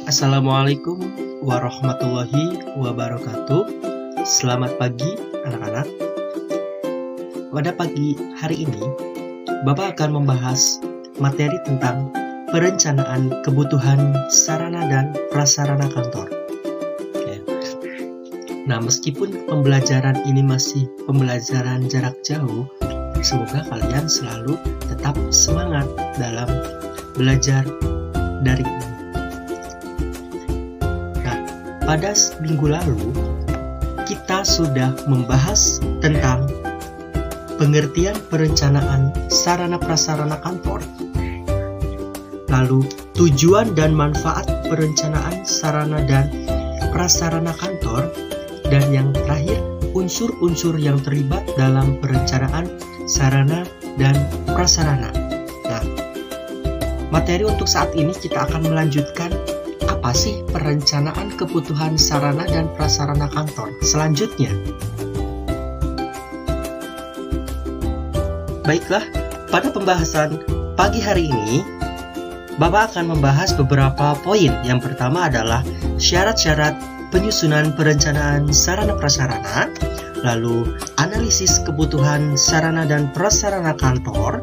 Assalamualaikum warahmatullahi wabarakatuh. Selamat pagi anak-anak. Pada pagi hari ini, Bapak akan membahas materi tentang perencanaan kebutuhan sarana dan prasarana kantor. Nah, meskipun pembelajaran ini masih pembelajaran jarak jauh, semoga kalian selalu tetap semangat dalam belajar daring ini. Nah, pada minggu lalu kita sudah membahas tentang pengertian perencanaan sarana prasarana kantor, lalu tujuan dan manfaat perencanaan sarana dan prasarana kantor, dan yang terakhir unsur-unsur yang terlibat dalam perencanaan sarana dan prasarana. Nah, materi untuk saat ini kita akan melanjutkan apa sih perencanaan kebutuhan sarana dan prasarana kantor selanjutnya. Baiklah, pada pembahasan pagi hari ini, Bapak akan membahas beberapa poin. Yang pertama adalah syarat-syarat penyusunan perencanaan sarana prasarana, lalu analisis kebutuhan sarana dan prasarana kantor,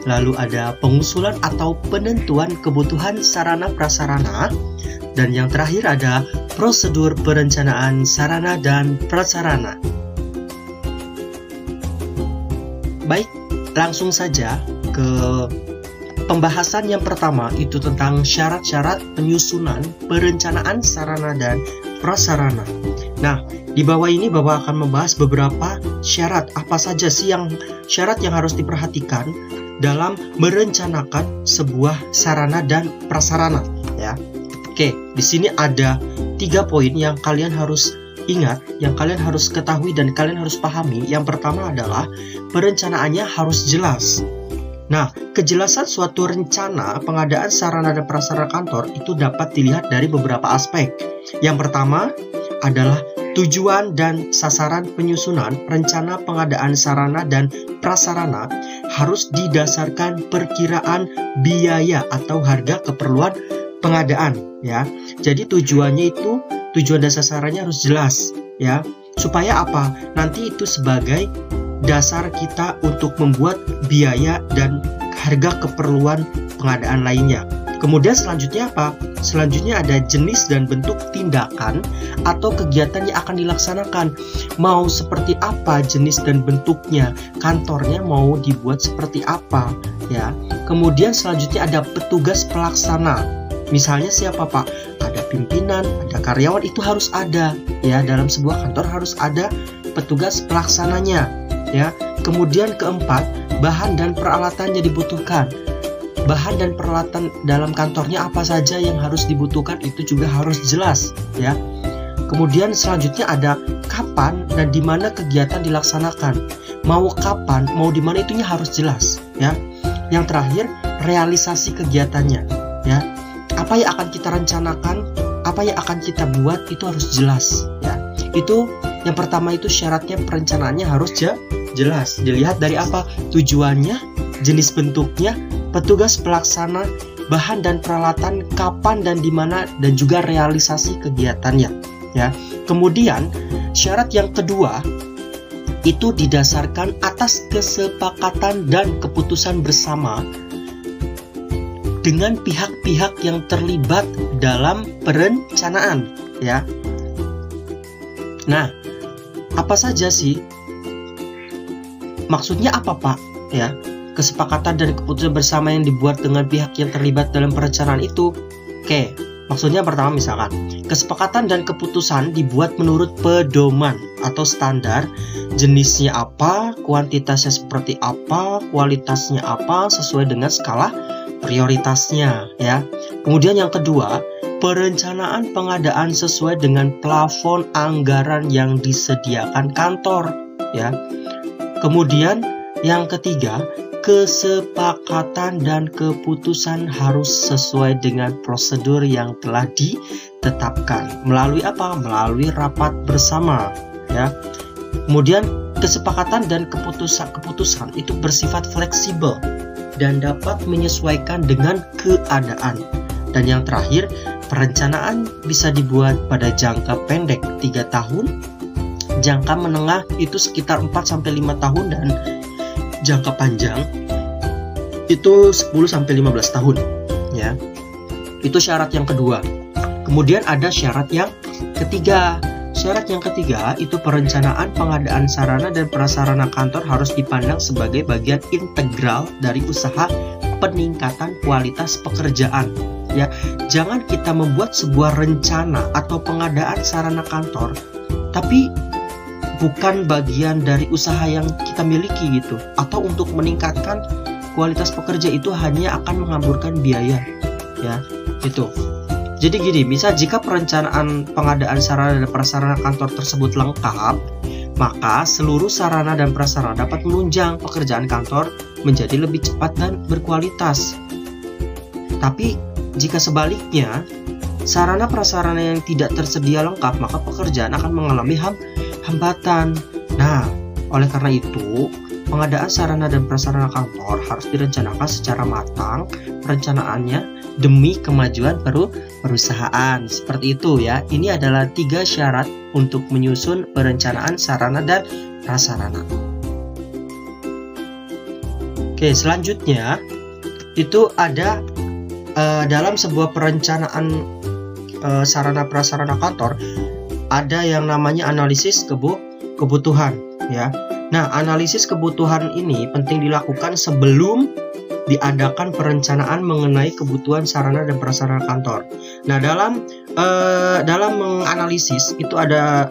lalu ada pengusulan atau penentuan kebutuhan sarana prasarana, dan yang terakhir ada prosedur perencanaan sarana dan prasarana. Baik, langsung saja ke pembahasan yang pertama, itu tentang syarat-syarat penyusunan perencanaan sarana dan prasarana. Nah, di bawah ini Bapak akan membahas beberapa syarat. Apa saja sih syarat yang harus diperhatikan dalam merencanakan sebuah sarana dan prasarana, ya. Oke, di sini ada 3 poin yang kalian harus ingat, yang kalian harus ketahui dan kalian harus pahami. Yang pertama adalah perencanaannya harus jelas. Nah, kejelasan suatu rencana pengadaan sarana dan prasarana kantor itu dapat dilihat dari beberapa aspek. Yang pertama adalah tujuan dan sasaran penyusunan rencana pengadaan sarana dan prasarana harus didasarkan perkiraan biaya atau harga keperluan pengadaan, ya. Jadi tujuan dan sasarannya harus jelas, ya. Supaya apa? Nanti itu sebagai dasar kita untuk membuat biaya dan harga keperluan pengadaan lainnya. Kemudian selanjutnya apa? Selanjutnya ada jenis dan bentuk tindakan atau kegiatan yang akan dilaksanakan. Mau seperti apa jenis dan bentuknya? Kantornya mau dibuat seperti apa, ya. Kemudian selanjutnya ada petugas pelaksana. Misalnya siapa, Pak? Ada pimpinan, ada karyawan, itu harus ada, ya. Dalam sebuah kantor harus ada petugas pelaksananya, ya. Kemudian keempat, bahan dan peralatan yang dibutuhkan. Bahan dan peralatan dalam kantornya apa saja yang harus dibutuhkan, itu juga harus jelas, ya. Kemudian selanjutnya ada kapan dan di mana kegiatan dilaksanakan. Mau kapan, mau di mana, itunya harus jelas, ya. Yang terakhir, realisasi kegiatannya, ya. Apa yang akan kita rencanakan, apa yang akan kita buat, itu harus jelas, ya. Itu yang pertama, itu syaratnya perencanaannya harus jelas. Dilihat dari apa? Tujuannya, jenis bentuknya, petugas pelaksana, bahan dan peralatan, kapan dan di mana, dan juga realisasi kegiatannya, ya. Kemudian syarat yang kedua itu didasarkan atas kesepakatan dan keputusan bersama dengan pihak-pihak yang terlibat dalam perencanaan, ya. Nah, apa saja sih? Maksudnya apa, Pak? Ya, kesepakatan dan keputusan bersama yang dibuat dengan pihak yang terlibat dalam perencanaan itu. Oke, maksudnya pertama misalkan, kesepakatan dan keputusan dibuat menurut pedoman atau standar, jenisnya apa, kuantitasnya seperti apa, kualitasnya apa, sesuai dengan skala prioritasnya, ya. Kemudian yang kedua, perencanaan pengadaan sesuai dengan plafon anggaran yang disediakan kantor, ya. Kemudian yang ketiga, kesepakatan dan keputusan harus sesuai dengan prosedur yang telah ditetapkan. Melalui apa? Melalui rapat bersama, ya. Kemudian kesepakatan dan keputusan itu bersifat fleksibel dan dapat menyesuaikan dengan keadaan. Dan yang terakhir, perencanaan bisa dibuat pada jangka pendek 3 tahun, jangka menengah itu sekitar 4-5 tahun, dan jangka panjang itu 10-15 tahun, ya. Itu syarat yang kedua. Kemudian ada syarat yang ketiga. Syarat yang ketiga itu perencanaan pengadaan sarana dan prasarana kantor harus dipandang sebagai bagian integral dari usaha peningkatan kualitas pekerjaan. Ya, jangan kita membuat sebuah rencana atau pengadaan sarana kantor, tapi bukan bagian dari usaha yang kita miliki gitu. Atau untuk meningkatkan kualitas pekerja itu hanya akan menghamburkan biaya, ya, itu. Jadi gini, misal jika perencanaan pengadaan sarana dan prasarana kantor tersebut lengkap, maka seluruh sarana dan prasarana dapat menunjang pekerjaan kantor menjadi lebih cepat dan berkualitas. Tapi jika sebaliknya, sarana prasarana yang tidak tersedia lengkap, maka pekerjaan akan mengalami hambatan. Nah, oleh karena itu, pengadaan sarana dan prasarana kantor harus direncanakan secara matang perencanaannya demi kemajuan perusahaan. Seperti itu ya. Ini adalah 3 syarat untuk menyusun perencanaan sarana dan prasarana. Oke, selanjutnya itu ada dalam sebuah perencanaan sarana prasarana kantor ada yang namanya analisis kebutuhan, ya. Nah, analisis kebutuhan ini penting dilakukan sebelum diadakan perencanaan mengenai kebutuhan sarana dan prasarana kantor. Nah, dalam menganalisis itu ada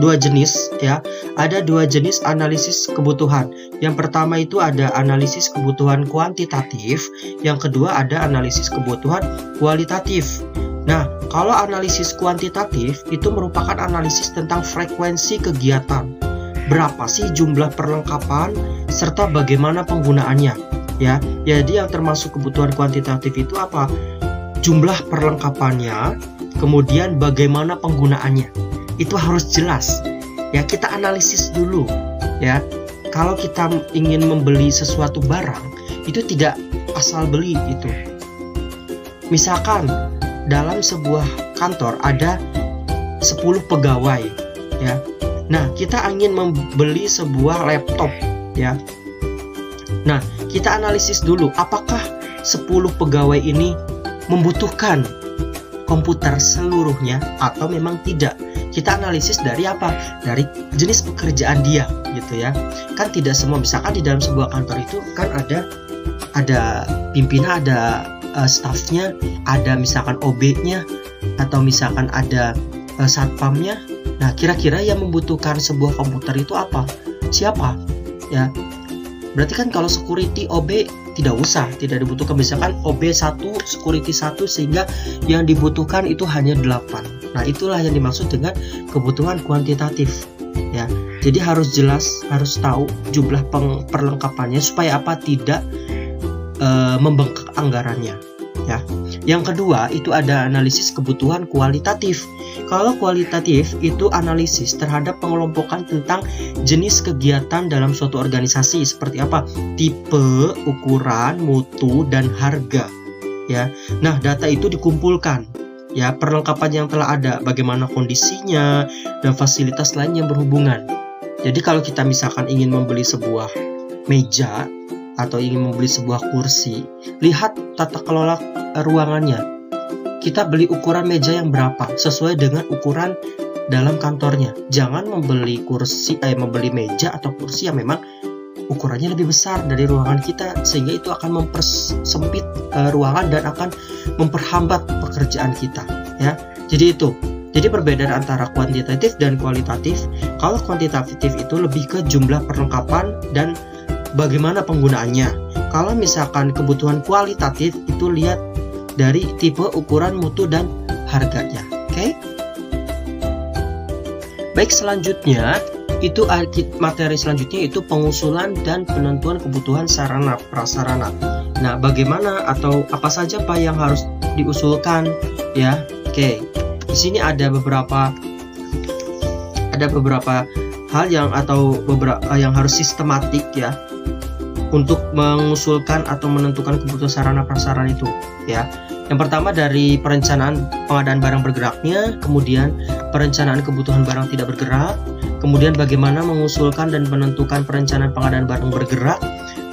2 jenis, ya. Ada 2 jenis analisis kebutuhan. Yang pertama itu ada analisis kebutuhan kuantitatif, yang kedua ada analisis kebutuhan kualitatif. Nah, kalau analisis kuantitatif itu merupakan analisis tentang frekuensi kegiatan. Berapa sih jumlah perlengkapan serta bagaimana penggunaannya? Ya, jadi yang termasuk kebutuhan kuantitatif itu apa? Jumlah perlengkapannya, kemudian bagaimana penggunaannya. Itu harus jelas. Ya, kita analisis dulu, ya. Kalau kita ingin membeli sesuatu barang, itu tidak asal beli itu. Misalkan dalam sebuah kantor ada 10 pegawai, ya. Nah, kita ingin membeli sebuah laptop, ya. Nah, kita analisis dulu apakah 10 pegawai ini membutuhkan komputer seluruhnya atau memang tidak. Kita analisis dari apa? Dari jenis pekerjaan dia, gitu ya. Kan tidak semua, misalkan di dalam sebuah kantor itu kan ada pimpinan, ada staffnya, ada misalkan OB-nya, atau misalkan ada satpamnya. Nah, kira-kira yang membutuhkan sebuah komputer itu apa? Siapa? Ya. Berarti kan kalau security OB tidak dibutuhkan, misalkan OB 1, security 1, sehingga yang dibutuhkan itu hanya 8. Nah, itulah yang dimaksud dengan kebutuhan kuantitatif, ya. Jadi harus jelas, harus tahu jumlah perlengkapannya supaya apa? Tidak membengkak anggarannya, ya. Yang kedua itu ada analisis kebutuhan kualitatif. Kalau kualitatif itu analisis terhadap pengelompokan tentang jenis kegiatan dalam suatu organisasi, seperti apa? Tipe, ukuran, mutu, dan harga, ya. Nah, data itu dikumpulkan, ya, perlengkapan yang telah ada, bagaimana kondisinya, dan fasilitas lain yang berhubungan. Jadi kalau kita misalkan ingin membeli sebuah meja atau ingin membeli sebuah kursi, lihat tata kelola ruangannya. Kita beli ukuran meja yang berapa sesuai dengan ukuran dalam kantornya. Jangan membeli meja atau kursi yang memang ukurannya lebih besar dari ruangan kita, sehingga itu akan mempersempit ruangan dan akan memperhambat pekerjaan kita, ya. Jadi perbedaan antara kuantitatif dan kualitatif. Kalau kuantitatif itu lebih ke jumlah perlengkapan dan bagaimana penggunaannya. Kalau misalkan kebutuhan kualitatif itu lihat dari tipe, ukuran, mutu, dan harganya. Oke? Baik, selanjutnya itu materi selanjutnya itu pengusulan dan penentuan kebutuhan sarana prasarana. Nah, bagaimana atau apa saja Pak yang harus diusulkan, ya? Oke. Di sini ada beberapa hal yang harus sistematik, ya, untuk mengusulkan atau menentukan kebutuhan sarana prasarana itu, ya. Yang pertama dari perencanaan pengadaan barang bergeraknya, kemudian perencanaan kebutuhan barang tidak bergerak, kemudian bagaimana mengusulkan dan menentukan perencanaan pengadaan barang bergerak,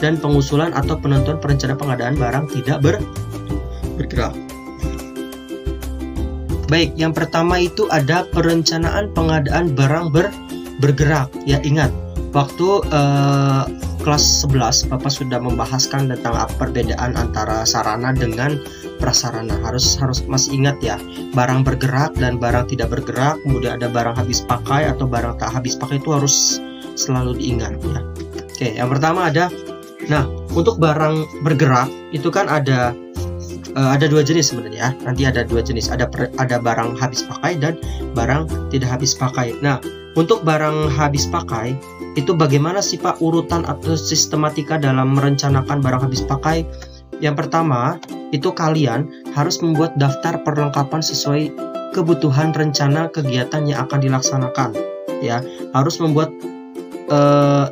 dan pengusulan atau penentuan perencanaan pengadaan barang tidak bergerak. Baik, yang pertama itu ada perencanaan pengadaan barang bergerak. Ya, ingat, waktu kelas 11 Bapak sudah membahaskan tentang perbedaan antara sarana dengan prasarana. Harus masih ingat ya, barang bergerak dan barang tidak bergerak, kemudian ada barang habis pakai atau barang tak habis pakai, itu harus selalu diingat ya. Oke, yang pertama ada, nah untuk barang bergerak itu kan ada dua jenis sebenarnya. Nanti ada dua jenis, ada barang habis pakai dan barang tidak habis pakai. Nah, untuk barang habis pakai itu bagaimana sih Pak urutan atau sistematika dalam merencanakan barang habis pakai? Yang pertama, itu kalian harus membuat daftar perlengkapan sesuai kebutuhan rencana kegiatan yang akan dilaksanakan. Ya, harus membuat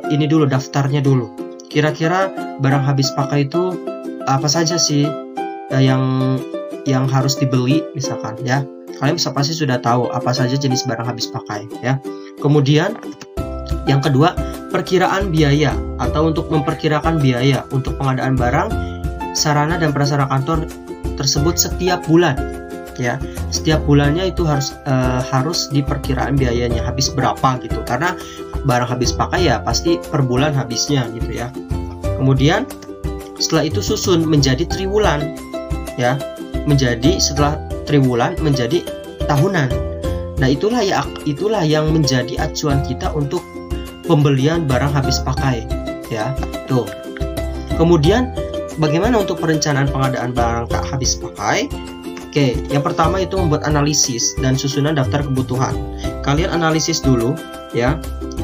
ini dulu, daftarnya dulu. Kira-kira barang habis pakai itu apa saja sih yang harus dibeli misalkan ya. Kalian pasti sudah tahu apa saja jenis barang habis pakai ya. Kemudian yang kedua, perkiraan biaya atau untuk memperkirakan biaya untuk pengadaan barang, sarana dan prasarana kantor tersebut setiap bulan ya. Setiap bulannya itu harus diperkiraan biayanya habis berapa gitu. Karena barang habis pakai ya pasti per bulan habisnya gitu ya. Kemudian setelah itu susun menjadi triwulan ya. Setelah triwulan menjadi tahunan. Nah, itulah yang menjadi acuan kita untuk pembelian barang habis pakai ya. Tuh. Kemudian bagaimana untuk perencanaan pengadaan barang tak habis pakai? Oke, yang pertama itu membuat analisis dan susunan daftar kebutuhan. Kalian analisis dulu ya,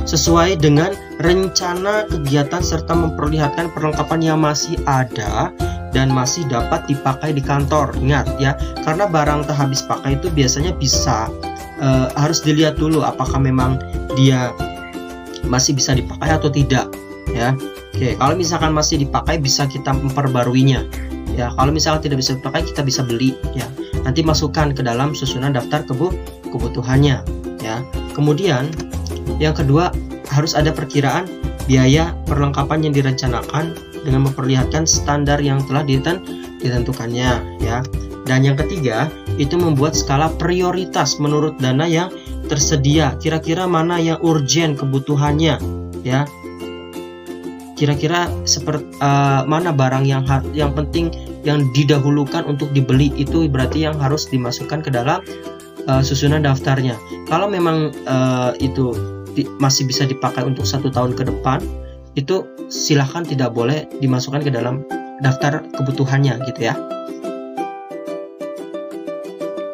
sesuai dengan rencana kegiatan serta memperlihatkan perlengkapan yang masih ada dan masih dapat dipakai di kantor. Ingat ya, karena barang tak habis pakai itu biasanya bisa harus dilihat dulu apakah memang dia masih bisa dipakai atau tidak ya. Oke, kalau misalkan masih dipakai bisa kita memperbaruinya ya. Kalau misalkan tidak bisa dipakai kita bisa beli ya. Nanti masukkan ke dalam susunan daftar kebutuhannya ya. Kemudian yang kedua, harus ada perkiraan biaya perlengkapan yang direncanakan dengan memperlihatkan standar yang telah ditentukannya ya. Dan yang ketiga, itu membuat skala prioritas menurut dana yang tersedia. Kira-kira mana yang urgent kebutuhannya ya. Kira-kira mana barang yang penting yang didahulukan untuk dibeli, itu berarti yang harus dimasukkan ke dalam susunan daftarnya. Kalau memang itu masih bisa dipakai untuk 1 tahun ke depan, itu silahkan tidak boleh dimasukkan ke dalam daftar kebutuhannya gitu ya.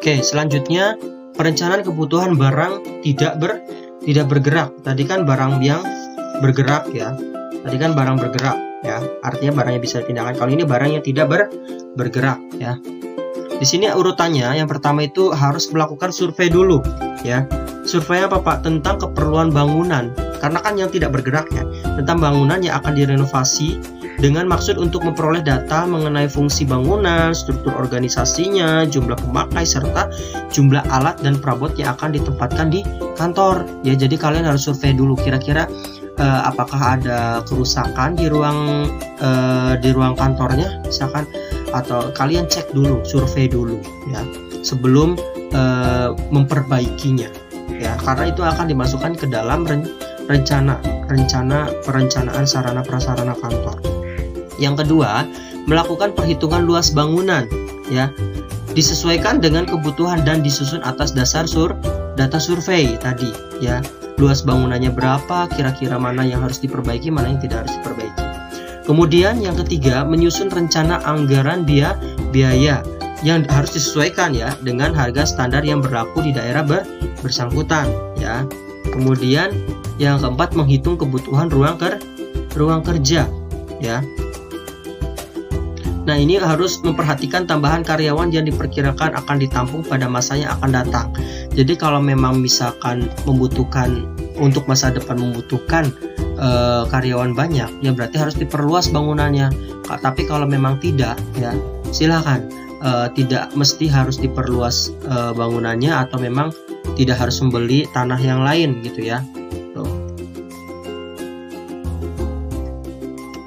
Oke, selanjutnya perencanaan kebutuhan barang tidak bergerak. Tadi kan barang yang bergerak ya. Tadi kan barang bergerak ya. Artinya barangnya bisa dipindahkan. Kalau ini barang yang tidak bergerak ya. Di sini urutannya, yang pertama itu harus melakukan survei dulu ya. Survei apa Pak? Tentang keperluan bangunan. Karena kan yang tidak bergerak ya, tentang bangunan yang akan direnovasi dengan maksud untuk memperoleh data mengenai fungsi bangunan, struktur organisasinya, jumlah pemakai, serta jumlah alat dan perabot yang akan ditempatkan di kantor. Ya, jadi kalian harus survei dulu kira-kira apakah ada kerusakan di ruang kantornya misalkan, atau kalian cek dulu, survei dulu ya sebelum memperbaikinya ya, karena itu akan dimasukkan ke dalam perencanaan sarana prasarana kantor. Yang kedua, melakukan perhitungan luas bangunan ya, disesuaikan dengan kebutuhan dan disusun atas dasar data survei tadi ya. Luas bangunannya berapa, kira-kira mana yang harus diperbaiki, mana yang tidak harus diperbaiki. Kemudian yang ketiga, menyusun rencana anggaran biaya yang harus disesuaikan ya dengan harga standar yang berlaku di daerah bersangkutan ya. Kemudian yang keempat, menghitung kebutuhan ruang kerja ya. Nah, ini harus memperhatikan tambahan karyawan yang diperkirakan akan ditampung pada masa yang akan datang. Jadi kalau memang misalkan membutuhkan untuk masa depan membutuhkan karyawan banyak, ya berarti harus diperluas bangunannya. Tapi kalau memang tidak, ya silakan tidak mesti harus diperluas bangunannya, atau memang tidak harus membeli tanah yang lain gitu ya. Tuh.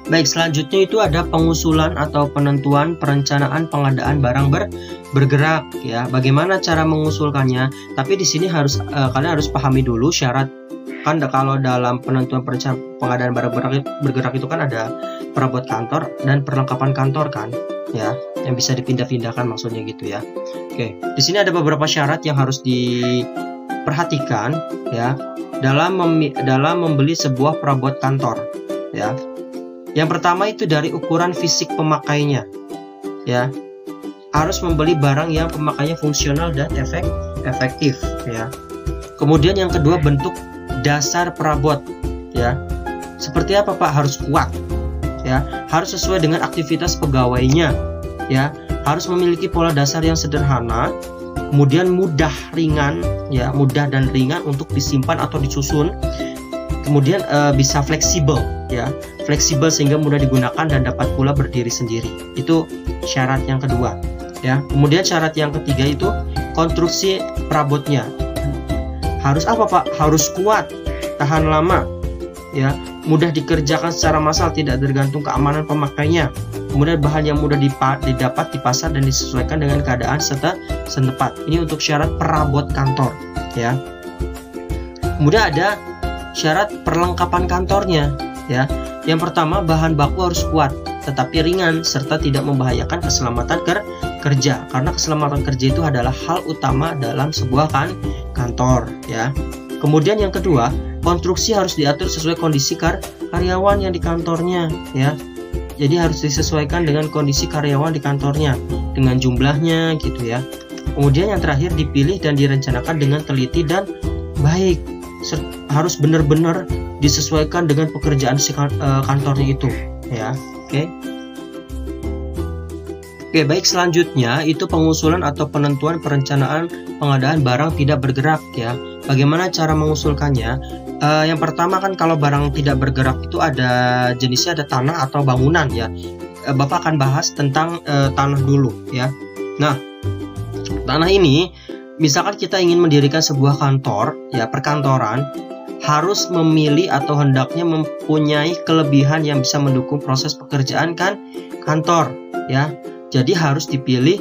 Baik, selanjutnya itu ada pengusulan atau penentuan perencanaan pengadaan barang bergerak ya. Bagaimana cara mengusulkannya? Tapi di sini kalian harus pahami dulu syarat. Kan kalau dalam penentuan perencanaan pengadaan barang bergerak itu kan ada perabot kantor dan perlengkapan kantor kan ya, yang bisa dipindah-pindahkan maksudnya gitu ya. Oke, di sini ada beberapa syarat yang harus diperhatikan ya dalam membeli sebuah perabot kantor ya. Yang pertama itu dari ukuran fisik pemakainya ya. Harus membeli barang yang pemakainya fungsional dan efektif ya. Kemudian yang kedua, bentuk dasar perabot ya. Seperti apa Pak? Harus kuat ya. Harus sesuai dengan aktivitas pegawainya ya. Harus memiliki pola dasar yang sederhana. Kemudian mudah dan ringan untuk disimpan atau disusun. Kemudian bisa fleksibel ya, fleksibel sehingga mudah digunakan dan dapat pula berdiri sendiri. Itu syarat yang kedua ya. Kemudian syarat yang ketiga itu konstruksi perabotnya. Harus apa Pak? Harus kuat, tahan lama ya, mudah dikerjakan secara massal, tidak tergantung keamanan pemakainya. Kemudian bahan yang mudah didapat di pasar dan disesuaikan dengan keadaan setempat. Ini untuk syarat perabot kantor ya. Kemudian ada syarat perlengkapan kantornya ya. Yang pertama, bahan baku harus kuat tetapi ringan serta tidak membahayakan keselamatan kerja, karena keselamatan kerja itu adalah hal utama dalam sebuah kantor ya. Kemudian yang kedua, konstruksi harus diatur sesuai kondisi karyawan yang di kantornya ya. Jadi harus disesuaikan dengan kondisi karyawan di kantornya, dengan jumlahnya gitu ya. Kemudian yang terakhir, dipilih dan direncanakan dengan teliti dan baik. Harus benar-benar disesuaikan dengan pekerjaan si kantornya itu ya. Oke, baik, selanjutnya itu pengusulan atau penentuan perencanaan pengadaan barang tidak bergerak ya. Bagaimana cara mengusulkannya? Yang pertama kan kalau barang tidak bergerak itu ada jenisnya, ada tanah atau bangunan ya. Bapak akan bahas tentang tanah dulu ya. Nah, tanah ini misalkan kita ingin mendirikan sebuah kantor ya, perkantoran, harus memilih atau hendaknya mempunyai kelebihan yang bisa mendukung proses pekerjaan kantor ya. Jadi harus dipilih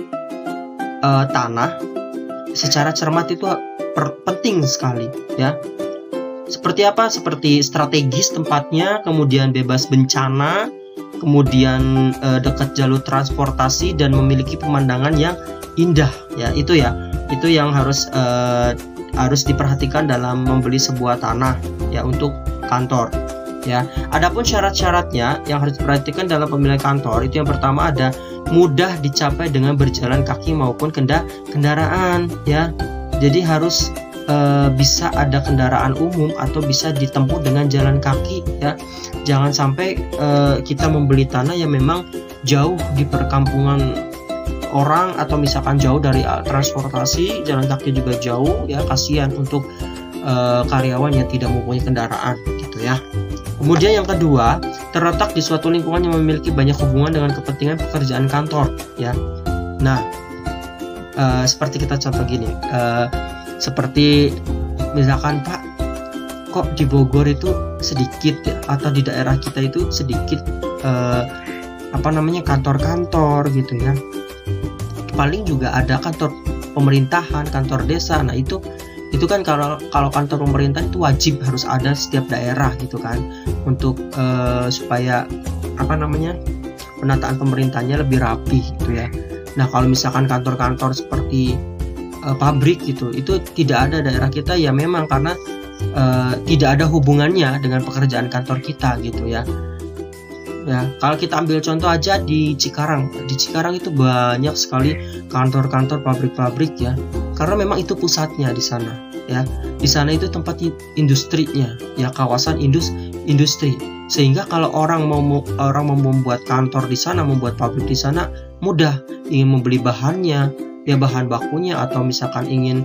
tanah secara cermat, itu penting sekali ya. Seperti apa? Seperti strategis tempatnya, kemudian bebas bencana, kemudian dekat jalur transportasi dan memiliki pemandangan yang indah ya. Itu yang harus diperhatikan dalam membeli sebuah tanah ya untuk kantor ya. Adapun syarat-syaratnya yang harus diperhatikan dalam pemilihan kantor itu, yang pertama ada mudah dicapai dengan berjalan kaki maupun kendaraan ya. Jadi harus bisa ada kendaraan umum atau bisa ditempuh dengan jalan kaki ya. Jangan sampai kita membeli tanah yang memang jauh di perkampungan orang, atau misalkan jauh dari transportasi, jalan kaki juga jauh ya, kasihan untuk karyawan yang tidak mempunyai kendaraan gitu ya. Kemudian yang kedua, terletak di suatu lingkungan yang memiliki banyak hubungan dengan kepentingan pekerjaan kantor ya. Nah, seperti kita contoh gini, seperti misalkan Pak, kok di Bogor itu sedikit ya, atau di daerah kita itu sedikit kantor-kantor gitu ya. Paling juga ada kantor pemerintahan, kantor desa. Nah itu kan kalau kantor pemerintah itu wajib harus ada setiap daerah gitu kan, untuk supaya penataan pemerintahnya lebih rapi gitu ya. Nah kalau misalkan kantor-kantor seperti pabrik gitu, itu tidak ada daerah kita ya, memang karena tidak ada hubungannya dengan pekerjaan kantor kita gitu ya. Ya, kalau kita ambil contoh aja di Cikarang itu banyak sekali kantor-kantor pabrik-pabrik ya, karena memang itu pusatnya di sana ya. Di sana itu tempat industrinya ya, kawasan industri, sehingga kalau orang mau membuat kantor di sana, membuat pabrik di sana, mudah. Ingin membeli bahannya ya, bahan bakunya, atau misalkan ingin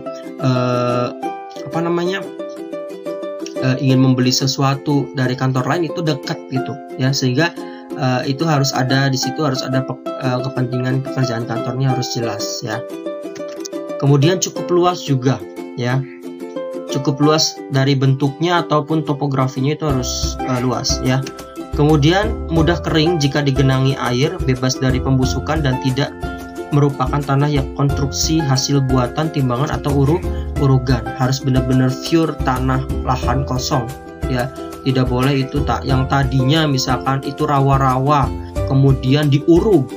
ingin membeli sesuatu dari kantor lain itu dekat gitu ya, sehingga itu harus ada di situ, harus ada kepentingan pekerjaan kantornya harus jelas ya. Kemudian cukup luas juga ya, cukup luas dari bentuknya ataupun topografinya itu harus luas ya. Kemudian mudah kering jika digenangi air, bebas dari pembusukan dan tidak merupakan tanah yang konstruksi hasil buatan, timbangan atau urugan. Harus benar-benar pure tanah lahan kosong ya. Tidak boleh itu yang tadinya misalkan itu rawa-rawa kemudian diuruk.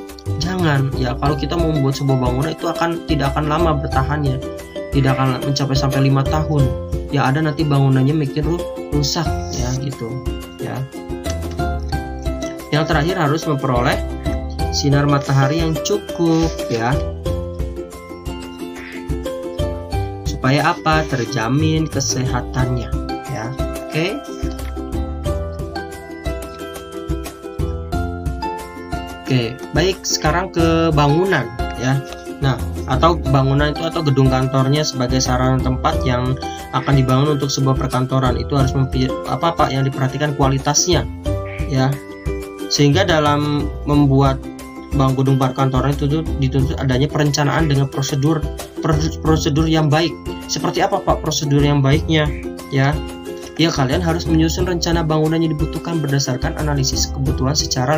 Jangan ya, kalau kita mau membuat sebuah bangunan itu tidak akan lama bertahannya. Tidak akan mencapai sampai 5 tahun. Ya ada nanti bangunannya makin rusak ya gitu ya. Yang terakhir harus memperoleh sinar matahari yang cukup ya. Supaya apa? Terjamin kesehatannya ya. Oke. Oke, baik, sekarang ke bangunan ya. Nah, atau bangunan itu atau gedung kantornya sebagai sarana tempat yang akan dibangun untuk sebuah perkantoran itu harus apa yang diperhatikan kualitasnya ya. Sehingga dalam membuat gedung perkantoran itu dituntut adanya perencanaan dengan prosedur yang baik. Seperti apa Pak prosedur yang baiknya ya? Ya kalian harus menyusun rencana bangunan yang dibutuhkan berdasarkan analisis kebutuhan secara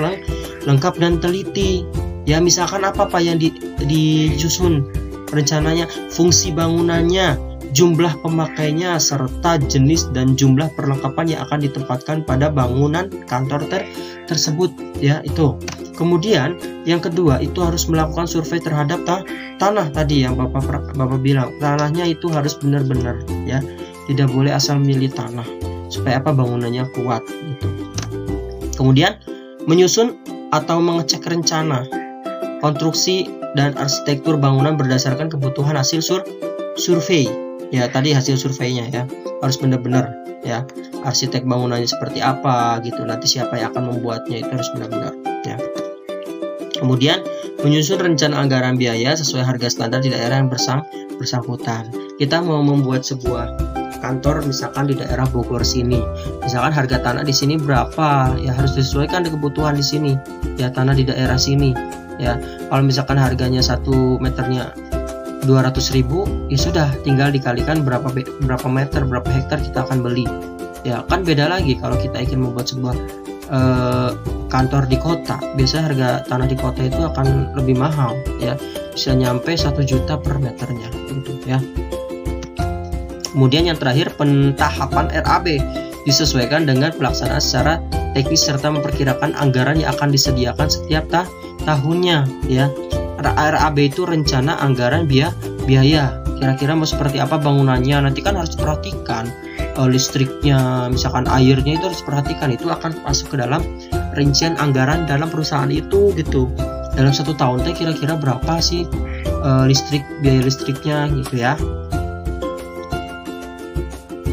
lengkap dan teliti. Ya misalkan apa Pak yang disusun rencananya, fungsi bangunannya, jumlah pemakainya, serta jenis dan jumlah perlengkapan yang akan ditempatkan pada bangunan kantor tersebut ya itu. Kemudian yang kedua itu harus melakukan survei terhadap tanah tadi yang Bapak bilang. Tanahnya itu harus benar-benar ya. Tidak boleh asal milih tanah supaya apa bangunannya kuat gitu. Kemudian menyusun atau mengecek rencana konstruksi dan arsitektur bangunan berdasarkan kebutuhan hasil survei. Ya tadi hasil surveinya ya harus benar-benar ya, arsitek bangunannya seperti apa gitu, nanti siapa yang akan membuatnya itu harus benar-benar ya. Kemudian menyusun rencana anggaran biaya sesuai harga standar di daerah yang bersangkutan. Kita mau membuat sebuah kantor misalkan di daerah Bogor sini, misalkan harga tanah di sini berapa ya, harus disesuaikan dengan kebutuhan di sini ya, tanah di daerah sini ya. Kalau misalkan harganya 1 meternya 200.000 ya sudah, tinggal dikalikan berapa meter, berapa hektar kita akan beli ya. Kan beda lagi kalau kita ingin membuat sebuah kantor di kota. Biasanya harga tanah di kota itu akan lebih mahal ya, bisa nyampe 1 juta per meternya gitu ya. Kemudian yang terakhir pentahapan RAB disesuaikan dengan pelaksanaan secara teknis serta memperkirakan anggaran yang akan disediakan setiap tahunnya ya. RAB itu rencana anggaran biaya. Kira-kira mau seperti apa bangunannya, nanti kan harus perhatikan listriknya, misalkan airnya itu harus perhatikan, itu akan masuk ke dalam rincian anggaran dalam perusahaan itu gitu. Dalam 1 tahun kira-kira berapa sih biaya listriknya gitu ya.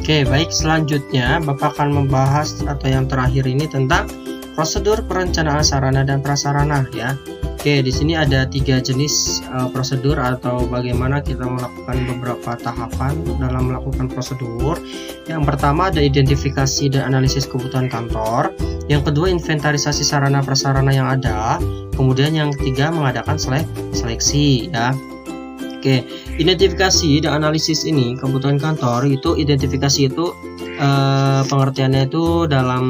Oke, baik, selanjutnya Bapak akan membahas atau yang terakhir ini tentang prosedur perencanaan sarana dan prasarana ya. Oke, di sini ada 3 jenis prosedur atau bagaimana kita melakukan beberapa tahapan dalam melakukan prosedur. Yang pertama ada identifikasi dan analisis kebutuhan kantor. Yang kedua inventarisasi sarana prasarana yang ada. Kemudian yang ketiga mengadakan seleksi ya. Oke, identifikasi dan analisis ini kebutuhan kantor itu, identifikasi itu pengertiannya itu dalam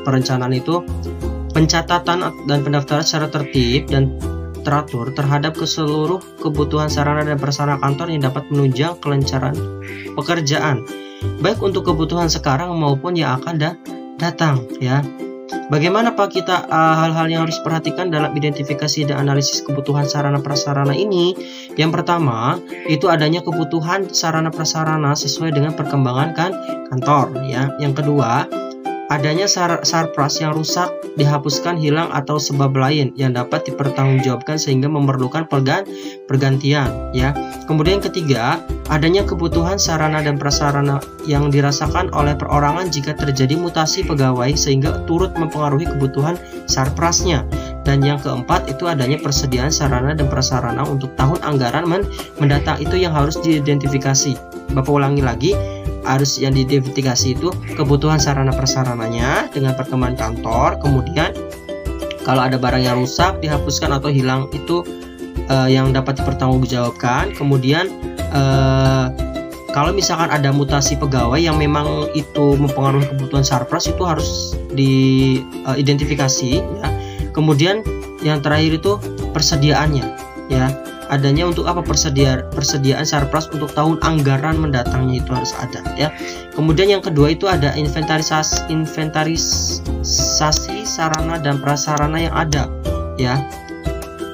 perencanaan itu pencatatan dan pendaftaran secara tertib dan teratur terhadap seluruh kebutuhan sarana dan prasarana kantor yang dapat menunjang kelancaran pekerjaan baik untuk kebutuhan sekarang maupun yang akan datang ya. Bagaimana Pak kita hal-hal yang harus diperhatikan dalam identifikasi dan analisis kebutuhan sarana prasarana ini? Yang pertama itu adanya kebutuhan sarana prasarana sesuai dengan perkembangan kantor ya. Yang kedua adanya sarpras yang rusak, dihapuskan, hilang atau sebab lain yang dapat dipertanggungjawabkan sehingga memerlukan pergantian ya. Kemudian ketiga, adanya kebutuhan sarana dan prasarana yang dirasakan oleh perorangan jika terjadi mutasi pegawai sehingga turut mempengaruhi kebutuhan sarprasnya. Dan yang keempat itu adanya persediaan sarana dan prasarana untuk tahun anggaran mendatang, itu yang harus diidentifikasi. Bapak ulangi lagi, harus yang diidentifikasi itu kebutuhan sarana prasarananya dengan perkembangan kantor, kemudian Kalau ada barang yang rusak, dihapuskan atau hilang itu yang dapat dipertanggungjawabkan. Kemudian kalau misalkan ada mutasi pegawai yang memang itu mempengaruhi kebutuhan Sarpras, itu harus diidentifikasi ya. Kemudian yang terakhir itu persediaannya ya. Adanya untuk apa persediaan Sarpras untuk tahun anggaran mendatangnya itu harus ada ya. Kemudian yang kedua itu ada inventarisasi sarana dan prasarana yang ada ya.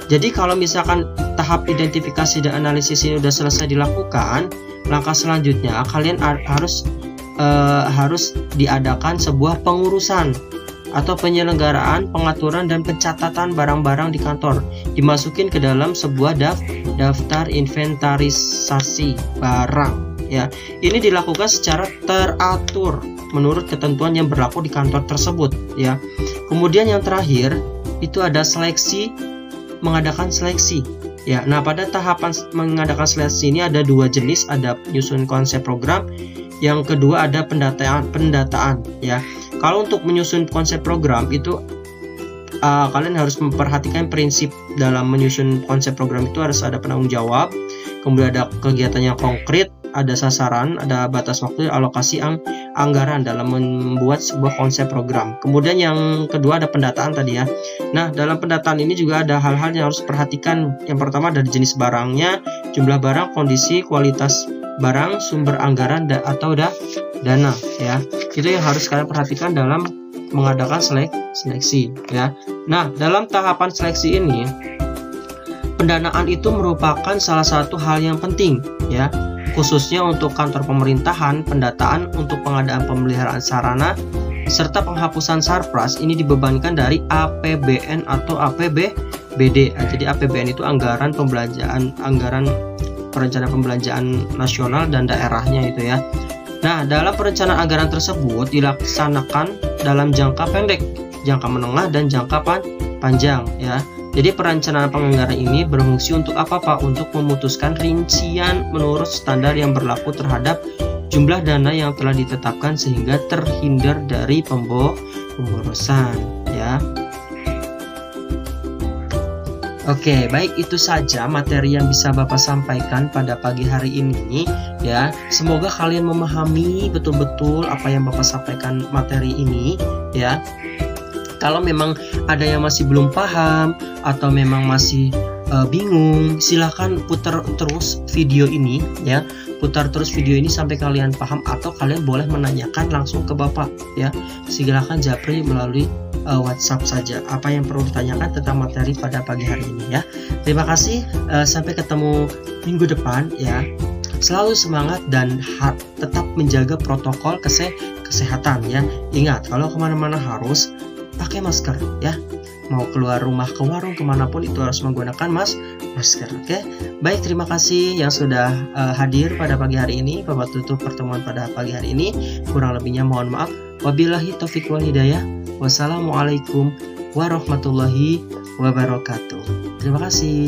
Jadi kalau misalkan tahap identifikasi dan analisis ini sudah selesai dilakukan, langkah selanjutnya kalian harus diadakan sebuah pengurusan atau penyelenggaraan, pengaturan dan pencatatan barang-barang di kantor, dimasukin ke dalam sebuah daftar inventarisasi barang ya. Ini dilakukan secara teratur menurut ketentuan yang berlaku di kantor tersebut ya. Kemudian yang terakhir itu ada seleksi, mengadakan seleksi ya. Nah, pada tahapan mengadakan seleksi ini ada dua jenis, ada penyusun konsep program, yang kedua ada pendataan ya. Kalau untuk menyusun konsep program itu kalian harus memperhatikan prinsip dalam menyusun konsep program itu harus ada penanggung jawab, kemudian ada kegiatan yang konkret, ada sasaran, ada batas waktu, alokasi anggaran dalam membuat sebuah konsep program. Kemudian yang kedua ada pendataan tadi ya. Nah, dalam pendataan ini juga ada hal-hal yang harus perhatikan. Yang pertama dari jenis barangnya, jumlah barang, kondisi, kualitas barang, sumber anggaran atau dana ya. Itu yang harus kalian perhatikan dalam mengadakan seleksi ya. Nah, dalam tahapan seleksi ini pendanaan itu merupakan salah satu hal yang penting ya, khususnya untuk kantor pemerintahan. Pendataan untuk pengadaan pemeliharaan sarana serta penghapusan Sarpras ini dibebankan dari APBN atau APBD. Jadi APBN itu anggaran perencanaan pembelanjaan nasional dan daerahnya itu ya. Nah, dalam perencanaan anggaran tersebut dilaksanakan dalam jangka pendek, jangka menengah, dan jangka panjang ya. Jadi perencanaan penganggaran ini berfungsi untuk apa Pak? Untuk memutuskan rincian menurut standar yang berlaku terhadap jumlah dana yang telah ditetapkan sehingga terhindar dari pemborosan ya. Oke, baik, itu saja materi yang bisa Bapak sampaikan pada pagi hari ini ya. Semoga kalian memahami betul-betul apa yang Bapak sampaikan materi ini ya. Kalau memang ada yang masih belum paham atau memang masih bingung, silahkan putar terus video ini ya. Putar terus video ini sampai kalian paham, atau kalian boleh menanyakan langsung ke Bapak ya. Silakan japri melalui WhatsApp saja apa yang perlu ditanyakan tentang materi pada pagi hari ini ya. Terima kasih, sampai ketemu minggu depan ya. Selalu semangat dan tetap menjaga protokol kesehatan ya. Ingat, kalau kemana-mana harus pakai masker ya. Mau keluar rumah, ke warung, kemanapun itu harus menggunakan masker. Oke, baik, terima kasih yang sudah hadir pada pagi hari ini. Bapak tutup pertemuan pada pagi hari ini. Kurang lebihnya mohon maaf. Wabillahi taufiq wal hidayah. Wassalamualaikum warahmatullahi wabarakatuh. Terima kasih.